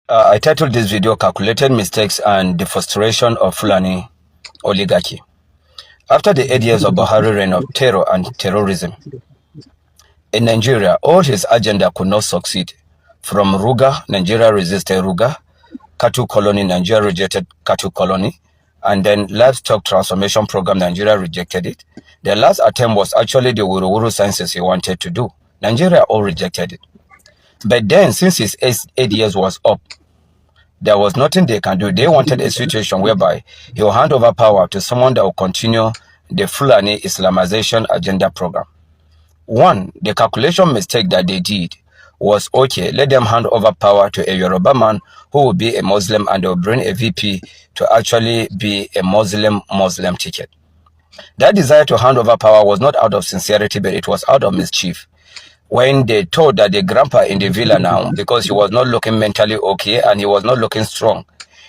I titled this video Calculated Mistakes and the Frustration of Fulani Oligarchy. After the 8 years of Buhari reign of terror and terrorism in Nigeria, all his agenda could not succeed. From Ruga, Nigeria resisted Ruga, cattle colony, Nigeria rejected cattle colony, and then livestock transformation program, Nigeria rejected it. The last attempt was actually the Wuru census he wanted to do. Nigeria all rejected it. But then, since his 8 years was up, there was nothing they can do. They wanted a situation whereby he will hand over power to someone that will continue the Fulani Islamization agenda program. One, the calculation mistake that they did was, okay, let them hand over power to a Yoruba man who will be a Muslim, and they will bring a VP to actually be a Muslim ticket. That desire to hand over power was not out of sincerity, but it was out of mischief. When they told that the grandpa in the villa now, because he was not looking mentally okay and he was not looking strong,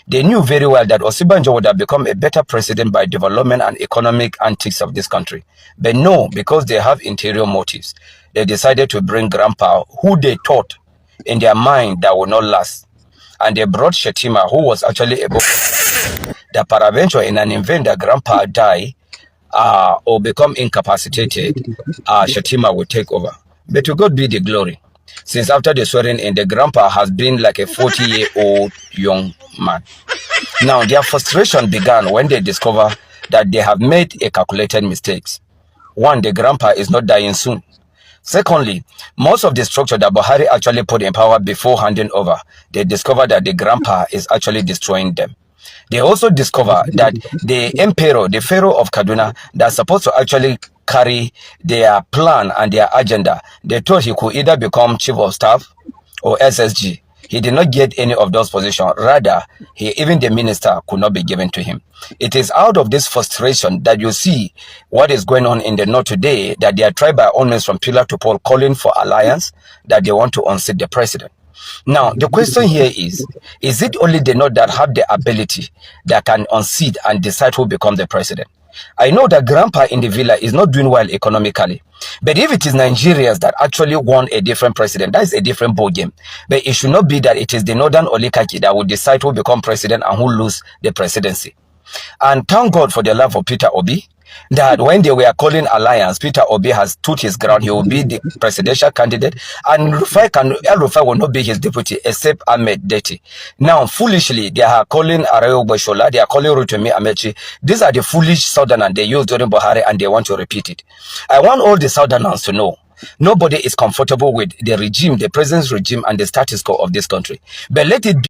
they knew very well that Osibanjo would have become a better president by development and economic antics of this country. But no, because they have interior motives, they decided to bring grandpa, who they thought in their mind that would not last. And they brought Shetima, who was actually able that paraventure in an event that grandpa die or become incapacitated, Shetima would take over. But to God be the glory. Since after the swearing in, the grandpa has been like a 40-year-old young man. Now, their frustration began when they discover that they have made a calculated mistakes. One, the grandpa is not dying soon. Secondly, most of the structure that Buhari actually put in power before handing over, they discovered that the grandpa is actually destroying them. They also discover that the emperor, the pharaoh of Kaduna, that's supposed to actually carry their plan and their agenda, they thought he could either become chief of staff or SSG. He did not get any of those positions. Rather, even the minister could not be given to him. It is out of this frustration that you see what is going on in the north today, that they are tried by owners from pillar to pole calling for alliance, that they want to unseat the president. Now, the question here is it only the North that have the ability that can unseat and decide who becomes the president? I know that grandpa in the villa is not doing well economically. But if it is Nigerians that actually want a different president, that is a different ballgame. But it should not be that it is the northern oligarchy that will decide who become president and who lose the presidency. And thank God for the love of Peter Obi, that when they were calling alliance, Peter Obi has stood his ground. He will be the presidential candidate, and El-Rufai will not be his deputy except Ahmed Deti. Now, foolishly, they are calling Arayo Bashola, they are calling Rotimi Amechi. These are the foolish Southerners they used during Buhari, and they want to repeat it. I want all the Southerners to know nobody is comfortable with the regime, the president's regime, and the status quo of this country. But let it be